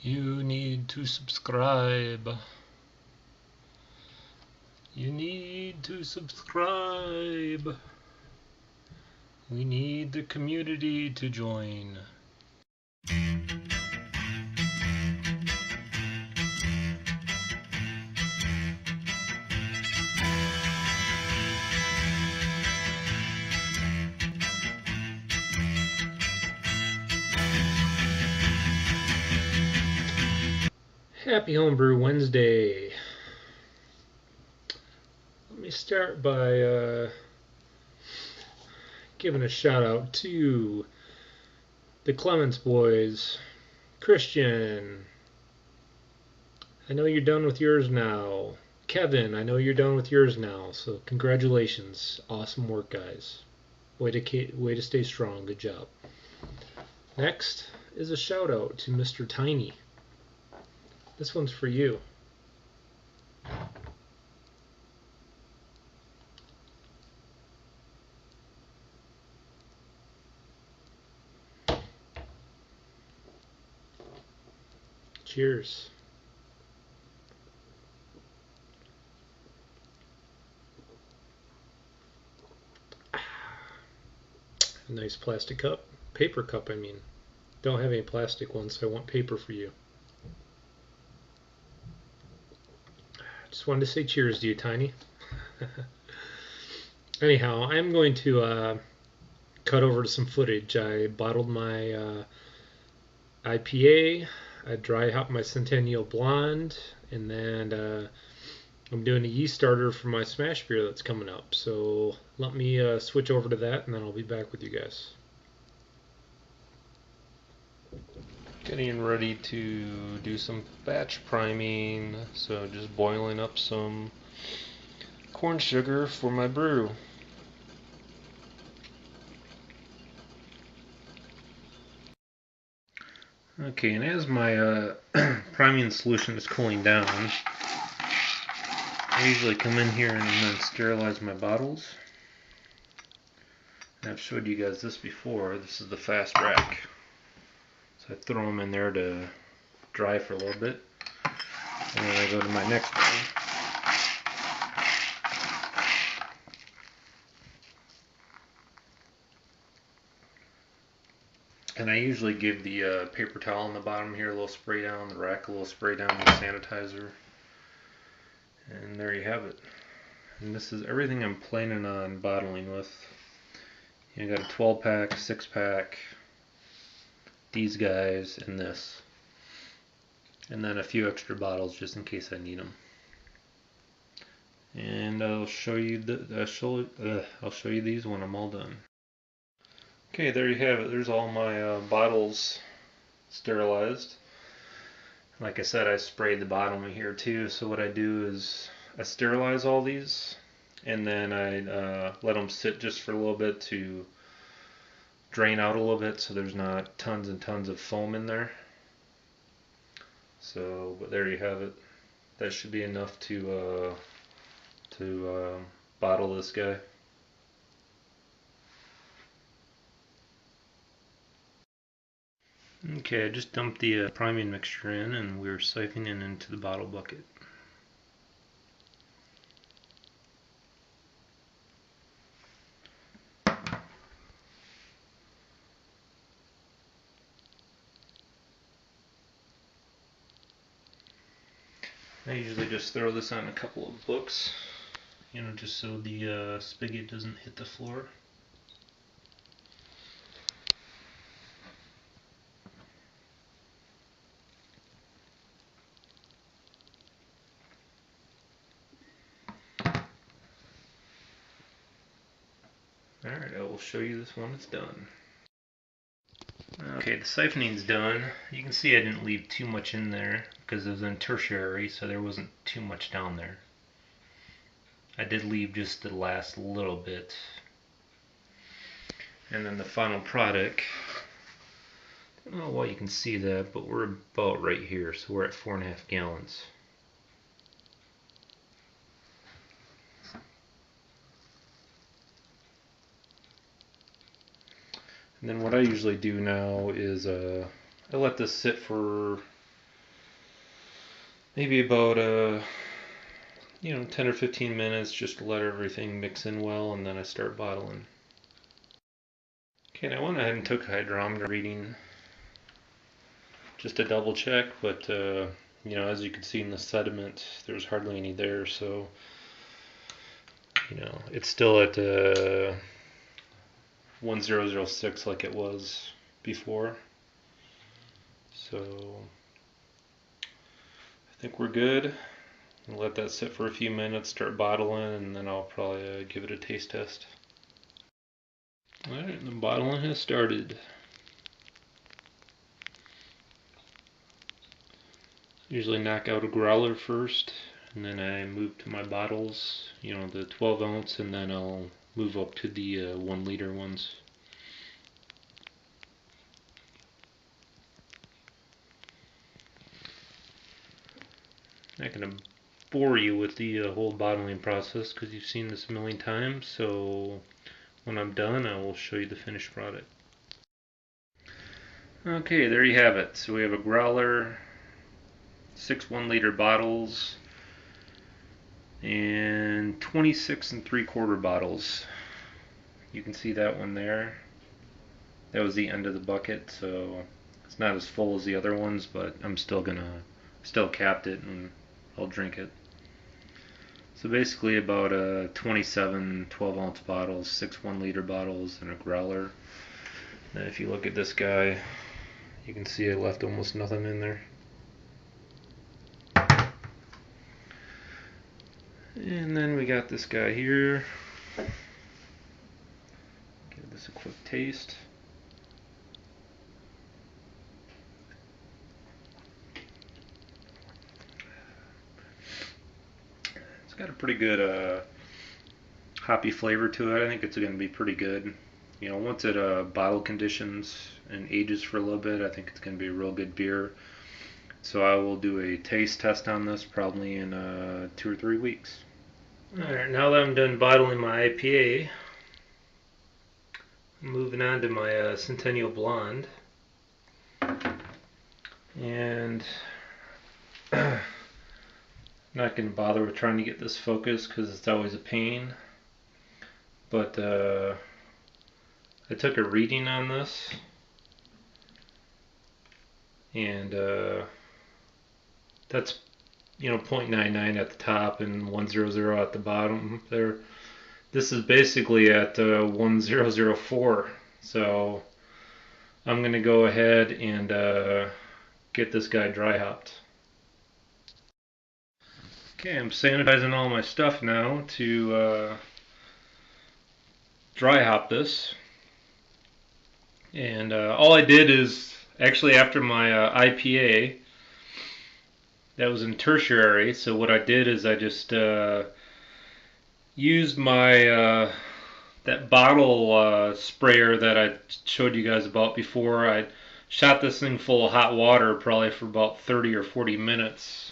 You need to subscribe. You need to subscribe. We need the community to join. Happy Homebrew Wednesday. Let me start by giving a shout out to the Clements boys. Christian, I know you're done with yours now. Kevin, I know you're done with yours now, so congratulations. Awesome work, guys. Way to stay strong. Good job. Next is a shout out to Mr. Tiny. This one's for you. Cheers. A nice plastic cup. Paper cup, I mean. Don't have any plastic ones, so I want paper for you. Just wanted to say cheers to you, Tiny. Anyhow, I'm going to cut over to some footage. I bottled my IPA. I dry hopped my Centennial Blonde, and then I'm doing a yeast starter for my smash beer that's coming up. So let me switch over to that, and then I'll be back with you guys. Getting ready to do some batch priming, so just boiling up some corn sugar for my brew. Okay, and as my priming solution is cooling down, I usually come in here and then sterilize my bottles. And I've showed you guys this before. This is the fast rack. So I throw them in there to dry for a little bit. And then I go to my next one. And I usually give the paper towel on the bottom here a little spray down, the rack a little spray down with sanitizer. And there you have it. And this is everything I'm planning on bottling with. You got a 12 pack, 6 pack, these guys, and this. And then a few extra bottles just in case I need them. And I'll show you I'll show you these when I'm all done. Okay, there you have it. There's all my bottles sterilized. Like I said, I sprayed the bottom of here too. So what I do is I sterilize all these, and then I let them sit just for a little bit to drain out a little bit, so there's not tons and tons of foam in there. So, but there you have it. That should be enough to bottle this guy. Okay, I just dumped the priming mixture in, and we're siphoning into the bottle bucket. I usually just throw this on a couple of books, you know, just so the spigot doesn't hit the floor. Alright, I will show you this when it's done. Okay, the siphoning's done. You can see I didn't leave too much in there because it was in tertiary, so there wasn't too much down there. I did leave just the last little bit. And then the final product, I don't know why you can see that, but we're about right here, so we're at 4.5 gallons. And then what I usually do now is I let this sit for maybe about 10 or 15 minutes just to let everything mix in well, and then I start bottling. Okay, and I went ahead and took a hydrometer reading just to double check, but as you can see in the sediment, there's hardly any there, so it's still at 1006 like it was before. So I think we're good. I'll let that sit for a few minutes, start bottling, and then I'll probably give it a taste test. Alright, the bottling has started. Usually knock out a growler first, and then I move to my bottles, the 12 ounce, and then I'll move up to the 1 liter ones. I'm not going to bore you with the whole bottling process because you've seen this a million times, so when I'm done I will show you the finished product. Okay, there you have it. So we have a growler, 6 1-liter bottles, and 26 3/4 bottles. You can see that one there. That was the end of the bucket, so it's not as full as the other ones, but I'm still capped it and I'll drink it. So basically about 27 12-ounce bottles, 6 1-liter bottles, and a growler. And if you look at this guy, you can see I left almost nothing in there. And then we got this guy here. Give this a quick taste. It's got a pretty good hoppy flavor to it. I think it's going to be pretty good. Once it bottle conditions and ages for a little bit, I think it's going to be a real good beer. So I will do a taste test on this probably in 2 or 3 weeks. Alright, now that I'm done bottling my IPA, I'm moving on to my Centennial Blonde. And I'm not going to bother with trying to get this focused because it's always a pain. But I took a reading on this, and that's 0.99 at the top and 100 at the bottom there. This is basically at 1004, so I'm going to go ahead and get this guy dry hopped. Okay, I'm sanitizing all my stuff now to dry hop this. And all I did is, actually after my IPA, that was in tertiary, so what I did is I just used my that bottle sprayer that I showed you guys about before. I shot this thing full of hot water probably for about 30 or 40 minutes.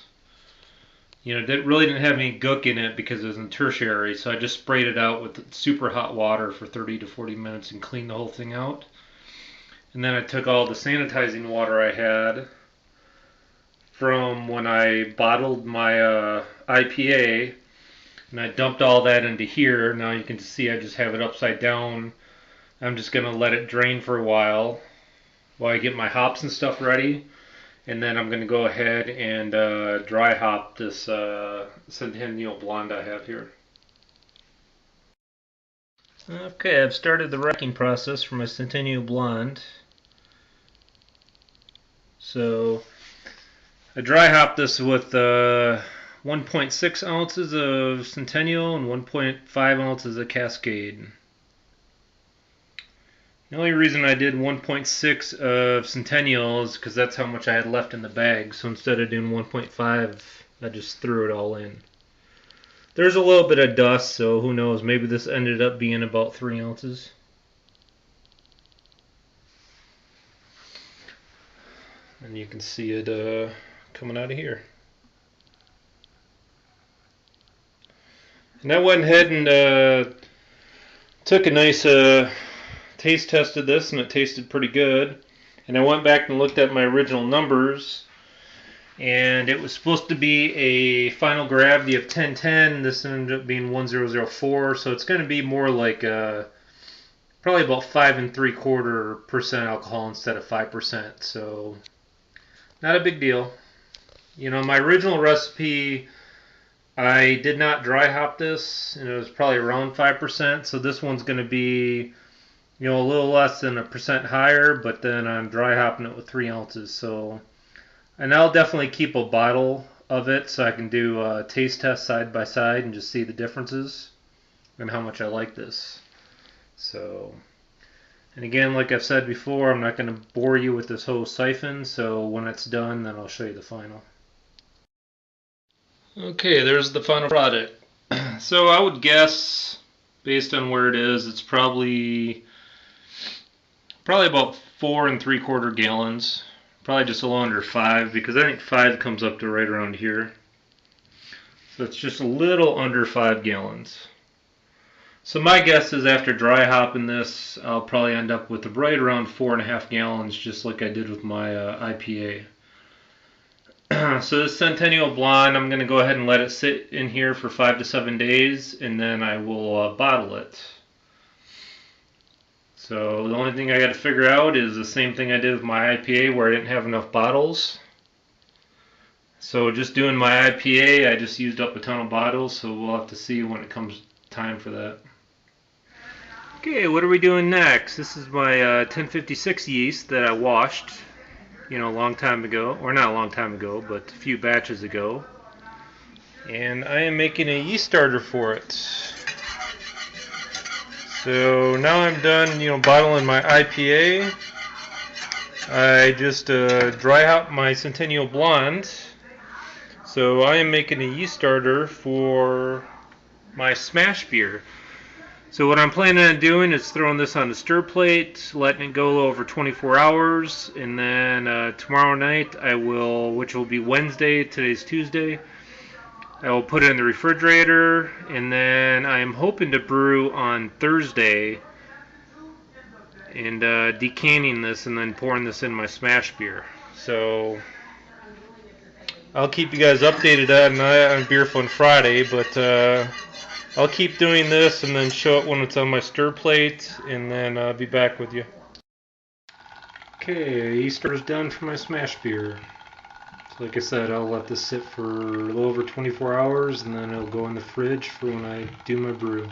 It really didn't have any gook in it because it was in tertiary, so I just sprayed it out with super hot water for 30 to 40 minutes and cleaned the whole thing out. And then I took all the sanitizing water I had from when I bottled my IPA, and I dumped all that into here. Now you can see I just have it upside down. I'm just going to let it drain for a while I get my hops and stuff ready. And then I'm going to go ahead and dry hop this Centennial Blonde I have here. Okay, I've started the racking process for my Centennial Blonde. So I dry hop this with 1.6 ounces of Centennial and 1.5 ounces of Cascade. The only reason I did 1.6 of Centennial is because that's how much I had left in the bag. So instead of doing 1.5, I just threw it all in. There's a little bit of dust, so who knows, maybe this ended up being about 3 ounces. And you can see it coming out of here. And I went ahead and took a nice taste tested this, and it tasted pretty good. And I went back and looked at my original numbers, And it was supposed to be a final gravity of 1010. This ended up being 1004, so it's going to be more like probably about 5.75% alcohol instead of 5%. So not a big deal. You know, my original recipe, I did not dry hop this, and it was probably around 5%. So this one's going to be, you know, a little less than 1% higher, but then I'm dry hopping it with 3 ounces. So, and I'll definitely keep a bottle of it so I can do a taste test side by side and just see the differences and how much I like this. So, and again, like I've said before, I'm not going to bore you with this whole siphon. So when it's done, then I'll show you the final. Okay, there's the final product. So I would guess, based on where it is, it's probably about 4.75 gallons. Probably just a little under 5, because I think 5 comes up to right around here. So it's just a little under 5 gallons. So my guess is after dry hopping this, I'll probably end up with right around 4.5 gallons, just like I did with my IPA. So this Centennial Blonde, I'm going to go ahead and let it sit in here for 5 to 7 days, and then I will bottle it. So the only thing I got to figure out is the same thing I did with my IPA, where I didn't have enough bottles. So just doing my IPA, I just used up a ton of bottles, so we'll have to see when it comes time for that. Okay, what are we doing next? This is my 1056 yeast that I washed, you know, a long time ago, or not a long time ago, but a few batches ago. And I am making a yeast starter for it. So now I'm done, you know, bottling my IPA. I just dry hop my Centennial Blonde. So I am making a yeast starter for my smash beer. So what I'm planning on doing is throwing this on the stir plate, letting it go over 24 hours, and then tomorrow night I will, which will be Wednesday, today's Tuesday, I will put it in the refrigerator, and then I am hoping to brew on Thursday and decanning this and then pouring this in my smash beer. So I'll keep you guys updated on Beer Fun Friday, but I'll keep doing this and then show it when it's on my stir plate, and then I'll be back with you. Okay, yeast starter's done for my smash beer. So like I said, I'll let this sit for a little over 24 hours, and then it'll go in the fridge for when I do my brew.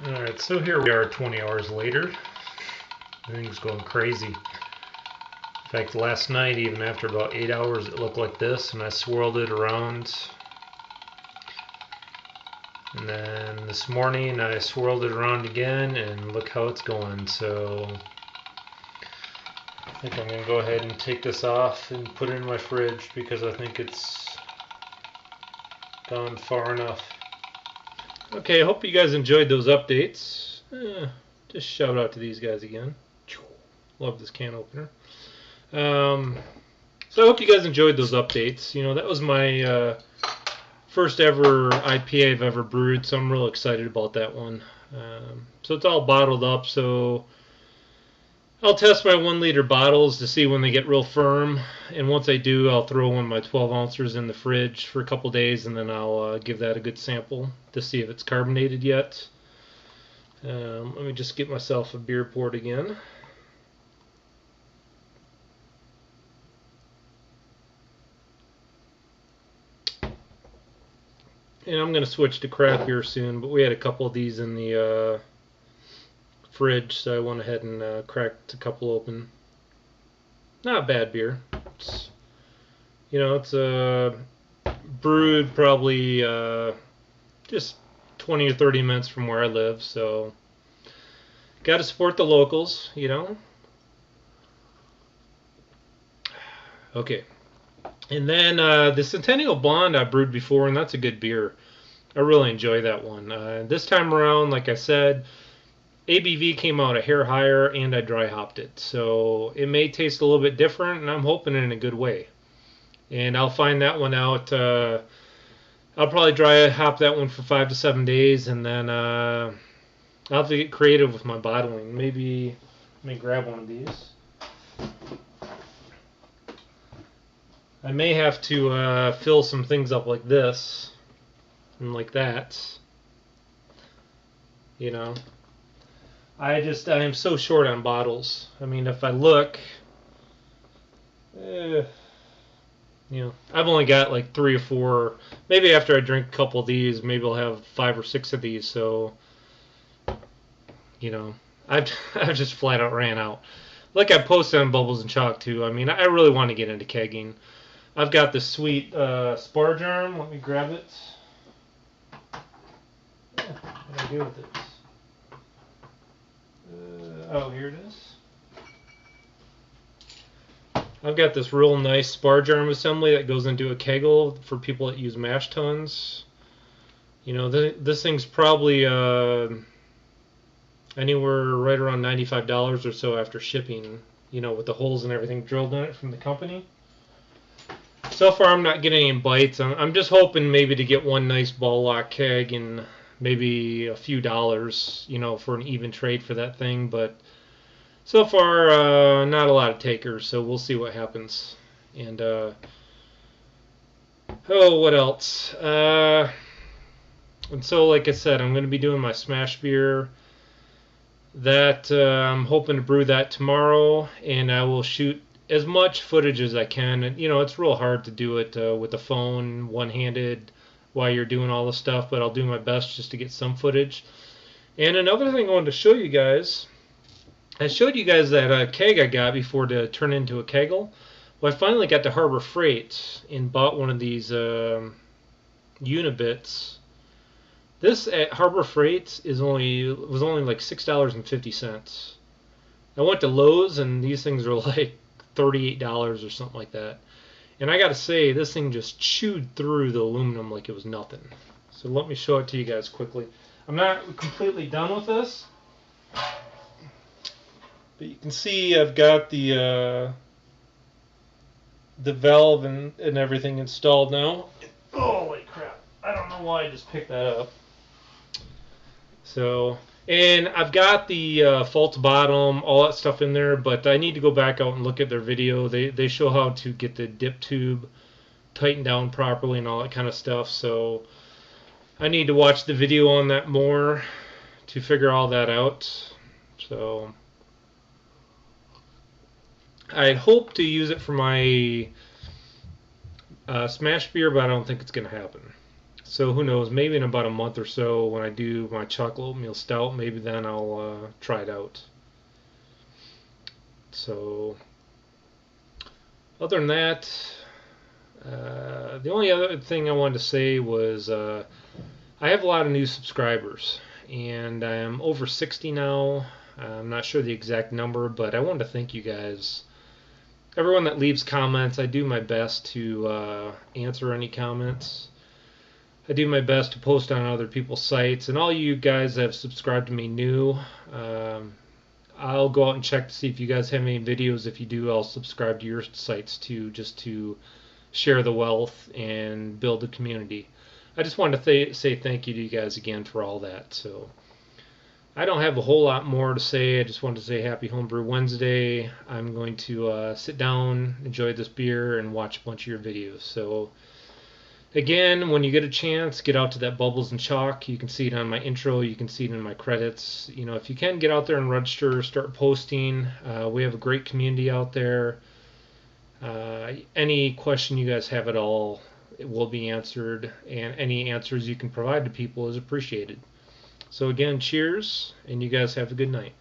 Alright, so here we are 20 hours later. Everything's going crazy. In fact, last night, even after about 8 hours, it looked like this, and I swirled it around. And then this morning, I swirled it around again, and look how it's going. So I think I'm going to go ahead and take this off and put it in my fridge, because I think it's gone far enough. Okay, I hope you guys enjoyed those updates. Just shout out to these guys again. Love this can opener. So I hope you guys enjoyed those updates. You know, that was my first ever IPA I've ever brewed, so I'm real excited about that one. So it's all bottled up, so I'll test my 1 liter bottles to see when they get real firm, and once I do, I'll throw one of my 12 ounces in the fridge for a couple days, and then I'll give that a good sample to see if it's carbonated yet. Let me just get myself a beer poured again. And I'm going to switch to craft beer soon, but we had a couple of these in the fridge, so I went ahead and cracked a couple open. Not bad beer. It's, you know, it's brewed probably just 20 or 30 minutes from where I live, so got to support the locals, you know. Okay. And then the Centennial Blonde I brewed before, and that's a good beer. I really enjoy that one. This time around, like I said, ABV came out a hair higher, and I dry hopped it. So it may taste a little bit different, and I'm hoping in a good way. And I'll find that one out. I'll probably dry hop that one for 5 to 7 days, and then I'll have to get creative with my bottling. Maybe let me grab one of these. I may have to fill some things up like this and like that. You know, I am so short on bottles. I mean, if I look, you know, I've only got like 3 or 4. Maybe after I drink a couple of these, maybe I'll have 5 or 6 of these. So, you know, I've just flat out ran out. Like I posted on Bubbles and Chalk too. I mean, I really want to get into kegging. I've got this sweet spar germ. Let me grab it. What do I do with it? Oh, here it is. I've got this real nice spar germ assembly that goes into a kegel for people that use mash tuns. You know, this thing's probably anywhere right around $95 or so after shipping, you know, with the holes and everything drilled in it from the company. So far, I'm not getting any bites. I'm just hoping maybe to get one nice ball lock keg and maybe a few dollars, you know, for an even trade for that thing. But so far, not a lot of takers, so we'll see what happens. And, oh, what else? And so, like I said, I'm going to be doing my smash beer. That I'm hoping to brew that tomorrow, and I will shoot as much footage as I can. And, you know, it's real hard to do it with the phone, one-handed, while you're doing all the stuff, but I'll do my best just to get some footage. And another thing I wanted to show you guys, I showed you guys that keg I got before to turn into a kegel. Well, I finally got to Harbor Freight and bought one of these Unibits. This at Harbor Freight was only like $6.50. I went to Lowe's and these things are like $38 or something like that. And I gotta say, this thing just chewed through the aluminum like it was nothing. So let me show it to you guys quickly. I'm not completely done with this, but you can see I've got the valve and everything installed now. Holy crap! I don't know why I just picked that up. So, and I've got the false bottom, all that stuff in there, but I need to go back out and look at their video. They show how to get the dip tube tightened down properly and all that kind of stuff. So I need to watch the video on that more to figure all that out. So I hope to use it for my smash beer, but I don't think it's going to happen. So who knows, maybe in about a month or so when I do my chocolate oatmeal stout, maybe then I'll try it out. So other than that, the only other thing I wanted to say was I have a lot of new subscribers, and I am over 60 now. I'm not sure the exact number, but I wanted to thank you guys. Everyone that leaves comments, I do my best to answer any comments. I do my best to post on other people's sites, and all you guys that have subscribed to me new, I'll go out and check to see if you guys have any videos. If you do, I'll subscribe to your sites too, just to share the wealth and build a community. I just wanted to say thank you to you guys again for all that. So I don't have a whole lot more to say. I just wanted to say Happy Homebrew Wednesday. I'm going to sit down, enjoy this beer, and watch a bunch of your videos. So again, when you get a chance, get out to that Bubbles and Chalk. You can see it on my intro. You can see it in my credits. You know, if you can, get out there and register, start posting. We have a great community out there. Any question you guys have at all, it will be answered, and any answers you can provide to people is appreciated. So again, cheers, and you guys have a good night.